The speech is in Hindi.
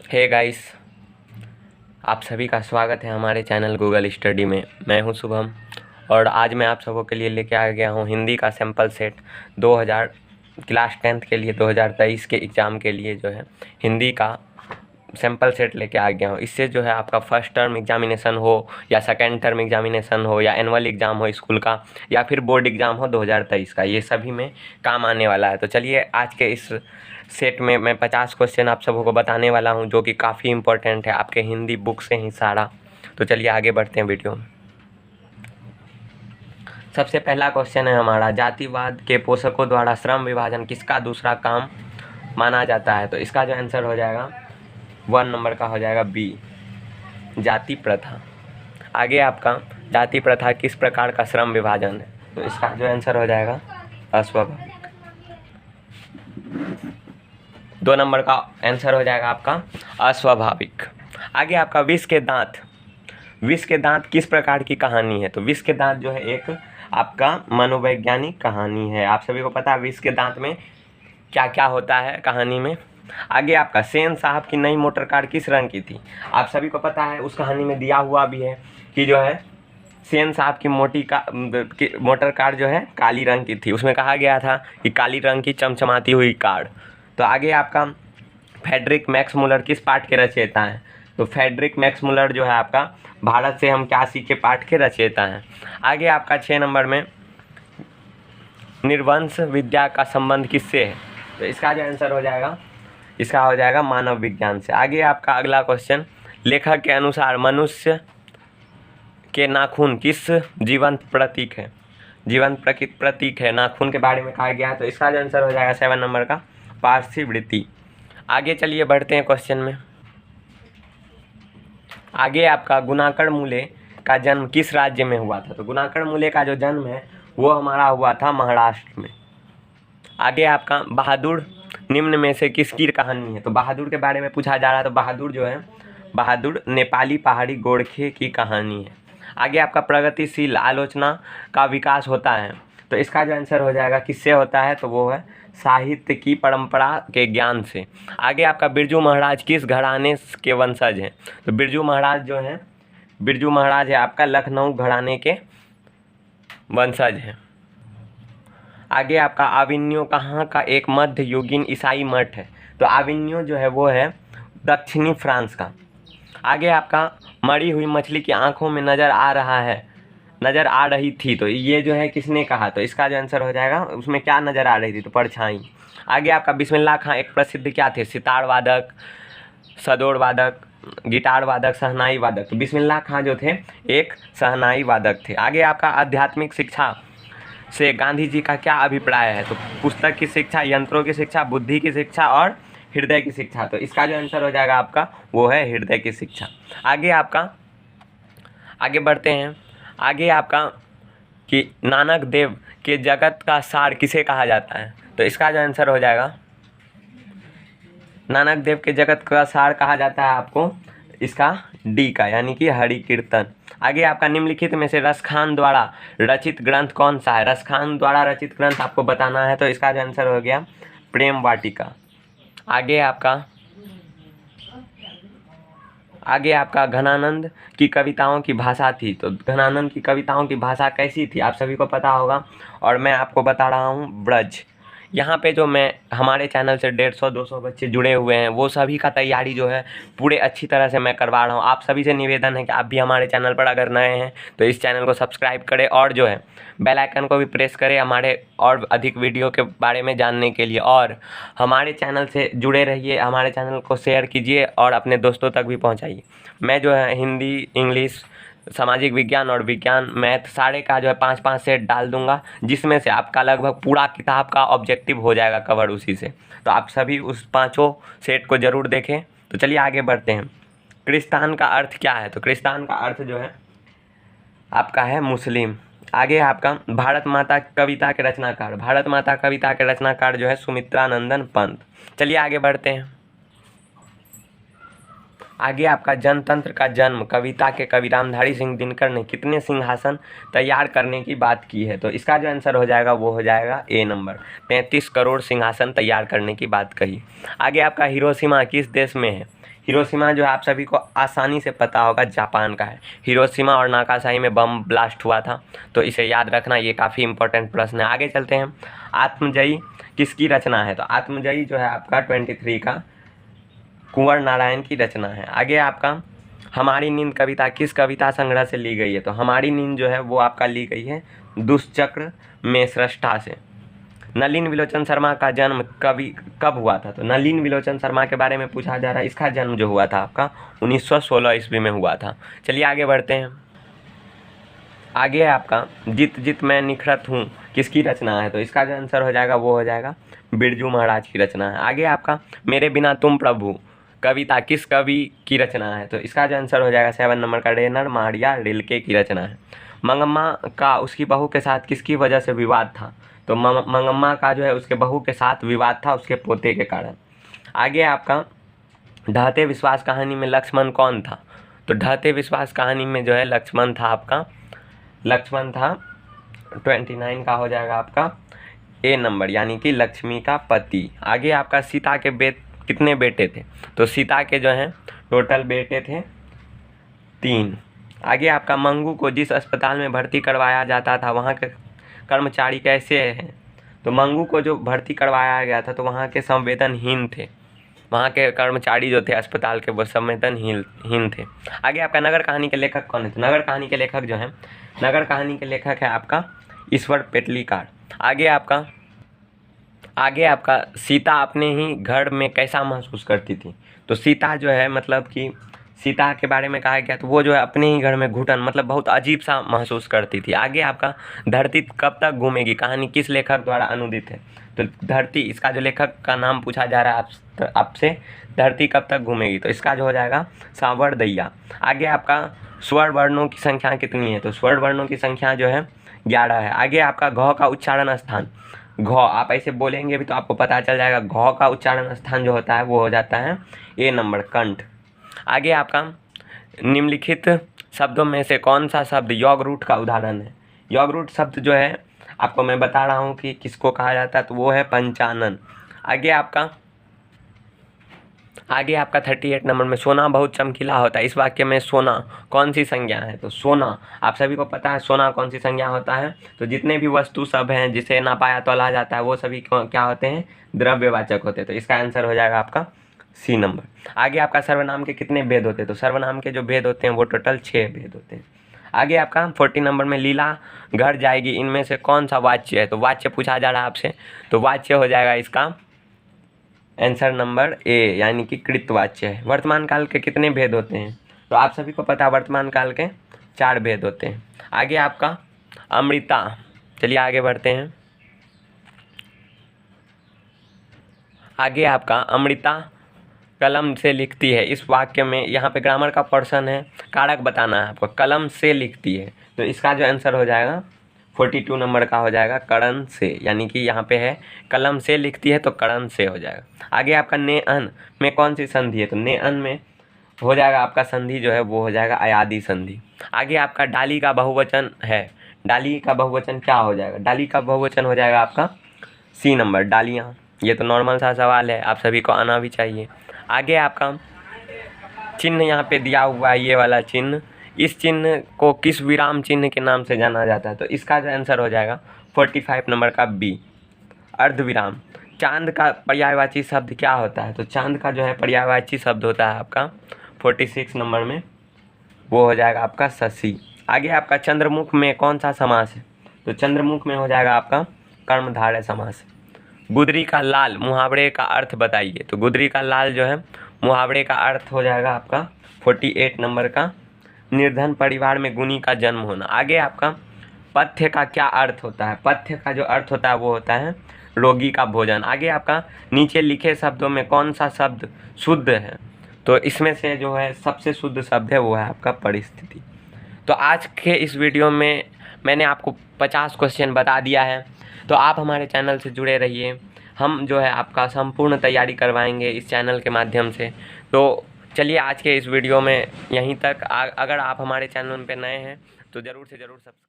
हे गाइस, आप सभी का स्वागत है हमारे चैनल गूगल स्टडी में। मैं हूं शुभम और आज मैं आप सबों के लिए लेके आ गया हूं हिंदी का सैम्पल सेट 2000 क्लास 10th के लिए 2023 के एग्ज़ाम के लिए जो है हिंदी का सैम्पल सेट लेके आ गया हूँ। इससे जो है आपका फर्स्ट टर्म एग्जामिनेशन हो या सेकेंड टर्म एग्जामिनेशन हो या एनुअल एग्ज़ाम हो स्कूल का या फिर बोर्ड एग्ज़ाम हो 2023 का, ये सभी में काम आने वाला है। तो चलिए आज के इस सेट में मैं 50 क्वेश्चन आप सबों को बताने वाला हूँ जो कि काफ़ी इंपॉर्टेंट है आपके हिंदी बुक से ही सारा। तो चलिए आगे बढ़ते हैं वीडियो में। सबसे पहला क्वेश्चन है हमारा, जातिवाद के पोषकों द्वारा श्रम विभाजन किसका दूसरा काम माना जाता है? तो इसका जो आंसर हो जाएगा 1 नंबर का हो जाएगा बी, जाति प्रथा। आगे आपका, जाति प्रथा किस प्रकार का श्रम विभाजन है? तो इसका जो आंसर हो जाएगा अस्वाभाविक। 2 नंबर का आंसर हो जाएगा आपका अस्वाभाविक। आगे आपका, विष के दांत। विष के दांत किस प्रकार की कहानी है? तो विष के दांत जो है एक आपका मनोवैज्ञानिक कहानी है। आप सभी को पता है विष के दांत में क्या क्या होता है कहानी में। आगे आपका, सेन साहब की नई मोटर कार किस रंग की थी? आप सभी को पता है, उस कहानी में दिया हुआ भी है कि जो है सेन साहब की मोटर कार जो है काली रंग की थी। उसमें कहा गया था कि काली रंग की चमचमाती हुई कार। तो आगे आपका, फ्रेडरिक मैक्स मुलर किस पाठ के रचयिता हैं? तो फ्रेडरिक मैक्स मुलर जो है आपका भारत से हम क्या सीखे पाठ के रचयिता हैं। आगे आपका 6 नंबर में, निर्वंश विद्या का संबंध किससे है? तो इसका जो आंसर हो जाएगा, इसका हो जाएगा मानव विज्ञान से। आगे आपका अगला क्वेश्चन, लेखक के अनुसार मनुष्य के नाखून किस जीवंत प्रतीक है? जीवंत प्रतीक है, नाखून के बारे में कहा गया है। तो इसका जो आंसर हो जाएगा 7 नंबर का पार्थिव वृत्ति। आगे चलिए बढ़ते हैं क्वेश्चन में। आगे आपका, गुणाकर्ण मूले का जन्म किस राज्य में हुआ था? तो गुणाकर्ण मूले का जो जन्म है वो हमारा हुआ था महाराष्ट्र में। आगे आपका, बहादुर निम्न में से किसकी कहानी है? तो बहादुर के बारे में पूछा जा रहा है। तो बहादुर जो है, बहादुर नेपाली पहाड़ी गोरखे की कहानी है। आगे आपका, प्रगतिशील आलोचना का विकास होता है। तो इसका जो आंसर हो जाएगा किससे होता है? तो वो है साहित्य की परंपरा के ज्ञान से। आगे आपका, बिरजू महाराज किस घराने के वंशज हैं? तो बिरजू महाराज जो हैं, बिरजू महाराज है आपका लखनऊ घराने के वंशज हैं। आगे आपका, आविन्यो कहाँ का एक मध्ययुगीन ईसाई मठ है? तो आविन्यो जो है वो है दक्षिणी फ्रांस का। आगे आपका, मरी हुई मछली की आंखों में नज़र आ रहा है, नज़र आ रही थी। तो ये जो है किसने कहा? तो इसका जो आंसर हो जाएगा, उसमें क्या नज़र आ रही थी? तो परछाई। आगे आपका, बिस्मिल्लाह खां एक प्रसिद्ध क्या थे? सितार वादक, सदोर वादक, गिटार वादक, शहनाई वादक। तो बिस्मिल्लाह खां जो थे एक शहनाई वादक थे। आगे आपका, आध्यात्मिक शिक्षा से गांधी जी का क्या अभिप्राय है? तो पुस्तक की शिक्षा, यंत्रों की शिक्षा, बुद्धि की शिक्षा और हृदय की शिक्षा। तो इसका जो आंसर हो जाएगा आपका वो है हृदय की शिक्षा। आगे आपका, आगे बढ़ते हैं। आगे आपका, कि नानक देव के जगत का सार किसे कहा जाता है? तो इसका जो आंसर हो जाएगा, नानक देव के जगत का सार कहा जाता है आपको इसका डी का, यानी कि हरि कीर्तन। आगे आपका, निम्नलिखित में से रसखान द्वारा रचित ग्रंथ कौन सा है? रसखान द्वारा रचित ग्रंथ आपको बताना है। तो इसका जो आंसर हो गया प्रेम वाटिका। आगे आपका, घनानंद की कविताओं की भाषा थी। तो घनानंद की कविताओं की भाषा कैसी थी? आप सभी को पता होगा और मैं आपको बता रहा हूँ, ब्रज। यहाँ पे जो मैं, हमारे चैनल से 150-200 बच्चे जुड़े हुए हैं, वो सभी का तैयारी जो है पूरे अच्छी तरह से मैं करवा रहा हूँ। आप सभी से निवेदन है कि आप भी हमारे चैनल पर अगर नए हैं तो इस चैनल को सब्सक्राइब करें और जो है बेल आइकन को भी प्रेस करें हमारे और अधिक वीडियो के बारे में जानने के लिए। और हमारे चैनल से जुड़े रहिए, हमारे चैनल को शेयर कीजिए और अपने दोस्तों तक भी पहुँचाइए। मैं जो है हिंदी, इंग्लिश, सामाजिक विज्ञान और विज्ञान, मैथ सारे का जो है 5-5 सेट डाल दूंगा, जिसमें से आपका लगभग पूरा किताब का ऑब्जेक्टिव हो जाएगा कवर उसी से। तो आप सभी उस 5 सेट को ज़रूर देखें। तो चलिए आगे बढ़ते हैं। क्रिस्तान का अर्थ क्या है? तो क्रिस्तान का अर्थ जो है आपका है मुस्लिम। आगे आपका, भारत माता कविता के रचनाकार। भारत माता कविता के रचनाकार जो है सुमित्रा नंदन पंत। चलिए आगे बढ़ते हैं। आगे आपका जनतंत्र का जन्म कविता के कवि रामधारी सिंह दिनकर ने कितने सिंहासन तैयार करने की बात की है? तो इसका जो आंसर हो जाएगा वो हो जाएगा ए नंबर, 35 करोड़ सिंहासन तैयार करने की बात कही। आगे आपका हिरोशिमा किस देश में है? हिरोशिमा जो है आप सभी को आसानी से पता होगा, जापान का है। हिरोशिमा और नागासाकी में बम ब्लास्ट हुआ था, तो इसे याद रखना, ये काफ़ी इंपॉर्टेंट प्रश्न है। आगे चलते हैं, आत्मजयी किसकी रचना है? तो आत्मजयी जो है आपका 23 का कुंवर नारायण की रचना है। आगे आपका हमारी नींद कविता किस कविता संग्रह से ली गई है? तो हमारी नींद जो है वो आपका ली गई है दुष्चक्र में सृष्टा से। नलिन विलोचन शर्मा का जन्म कब हुआ था? तो नलिन विलोचन शर्मा के बारे में पूछा जा रहा है। इसका जन्म जो हुआ था आपका 1916 ईस्वी में हुआ था। चलिए आगे बढ़ते हैं। आगे आपका जित जित मैं निखरत हूँ किसकी रचना है? तो इसका जो आंसर हो जाएगा वो हो जाएगा बिरजू महाराज की रचना है। आगे आपका मेरे बिना तुम प्रभु कविता किस कवि की रचना है? तो इसका जो आंसर हो जाएगा 7 नंबर का रेनर मारिया रिल्के की रचना है। मंगम्मा का उसकी बहू के साथ किसकी वजह से विवाद था? तो मंगम्मा का जो है उसके बहू के साथ विवाद था उसके पोते के कारण। आगे आपका ढहते विश्वास कहानी में लक्ष्मण कौन था? तो ढहते विश्वास कहानी में जो है लक्ष्मण था आपका 29 का हो जाएगा आपका ए नंबर, यानी कि लक्ष्मी का पति। आगे आपका सीता के कितने बेटे थे? तो सीता के जो हैं टोटल बेटे थे 3। आगे आपका मंगू को जिस अस्पताल में भर्ती करवाया जाता था वहाँ के कर्मचारी कैसे हैं? तो मंगू को जो भर्ती करवाया गया था तो वहाँ के संवेदनहीन थे, वहाँ के कर्मचारी जो थे अस्पताल के वो संवेदनहीन थे। आगे आपका नगर कहानी के लेखक कौन है? तो नगर कहानी के लेखक जो हैं, नगर कहानी के लेखक है आपका ईश्वर पेटलीकार। आगे आपका सीता अपने ही घर में कैसा महसूस करती थी? तो सीता जो है मतलब कि सीता के बारे में कहा गया तो वो जो है अपने ही घर में घुटन मतलब बहुत अजीब सा महसूस करती थी। आगे आपका धरती कब तक घूमेगी कहानी किस लेखक द्वारा अनुदित है? तो धरती, इसका जो लेखक का नाम पूछा जा रहा है आपसे, धरती कब तक घूमेगी? तो इसका जो हो जाएगा सांवरदैया। आगे आपका स्वर वर्णों की संख्या कितनी है? तो स्वर वर्णों की संख्या जो है 11 है। आगे आपका घ का उच्चारण स्थान, घ आप ऐसे बोलेंगे भी तो आपको पता चल जाएगा, घ का उच्चारण स्थान जो होता है वो हो जाता है ए नंबर, कंठ। आगे आपका निम्नलिखित शब्दों में से कौन सा शब्द योग रूट का उदाहरण है? योग रूट शब्द जो है आपको मैं बता रहा हूँ कि किसको कहा जाता है, तो वो है पंचानन। आगे आपका 38 नंबर में सोना बहुत चमकीला होता है, इस वाक्य में सोना कौन सी संज्ञा है? तो सोना आप सभी को पता है सोना कौन सी संज्ञा होता है? तो जितने भी वस्तु सब हैं जिसे नापाया तोला जाता है वो सभी क्या होते हैं? द्रव्यवाचक होते हैं। तो इसका आंसर हो जाएगा आपका सी नंबर। आगे आपका सर्वनाम के कितने भेद होते हैं? तो सर्वनाम के जो भेद होते हैं वो टोटल 6 भेद होते हैं। आगे आपका 40 नंबर में लीला घर जाएगी इनमें से कौन सा वाच्य है? तो वाच्य पूछा जा रहा है आपसे, तो वाच्य हो जाएगा इसका आंसर नंबर ए, यानी कि कृतवाच्य है। वर्तमान काल के कितने भेद होते हैं? तो आप सभी को पता है वर्तमान काल के 4 भेद होते हैं। आगे आपका अमृता, चलिए आगे बढ़ते हैं। आगे आपका अमृता कलम से लिखती है, इस वाक्य में यहाँ पे ग्रामर का पोर्शन है, कारक बताना है आपको। कलम से लिखती है तो इसका जो आंसर हो जाएगा 42 नंबर का हो जाएगा करण से, यानी कि यहाँ पे है कलम से लिखती है तो करण से हो जाएगा। आगे आपका ने अन में कौन सी संधि है? तो ने अन में हो जाएगा आपका संधि जो है वो हो जाएगा अयादि संधि। आगे आपका डाली का बहुवचन है, डाली का बहुवचन क्या हो जाएगा? डाली का बहुवचन हो जाएगा आपका सी नंबर, डालियाँ। ये तो नॉर्मल सा सवाल है, आप सभी को आना भी चाहिए। आगे आपका चिन्ह यहाँ पे दिया हुआ है, ये वाला चिन्ह, इस चिन्ह को किस विराम चिन्ह के नाम से जाना जाता है? तो इसका जो आंसर हो जाएगा 45 नंबर का बी, अर्धविराम। चांद का पर्यायवाची शब्द क्या होता है? तो चांद का जो है पर्यायवाची शब्द होता है आपका 46 नंबर में, वो हो जाएगा आपका शशि। आगे आपका चंद्रमुख में कौन सा समास है? तो चंद्रमुख में हो जाएगा आपका कर्मधारय समास। गुदरी का लाल मुहावरे का अर्थ बताइए। तो गुदरी का लाल जो है मुहावरे का अर्थ हो जाएगा आपका 48 नंबर का निर्धन परिवार में गुणी का जन्म होना। आगे आपका पथ्य का क्या अर्थ होता है? पथ्य का जो अर्थ होता है वो होता है रोगी का भोजन। आगे आपका नीचे लिखे शब्दों में कौन सा शब्द शुद्ध है? तो इसमें से जो है सबसे शुद्ध शब्द है वो है आपका परिस्थिति। तो आज के इस वीडियो में मैंने आपको 50 क्वेश्चन बता दिया है, तो आप हमारे चैनल से जुड़े रहिए। हम जो है आपका संपूर्ण तैयारी करवाएंगे इस चैनल के माध्यम से। तो चलिए आज के इस वीडियो में यहीं तक। अगर आप हमारे चैनल पे नए हैं तो ज़रूर से ज़रूर सब्सक्राइब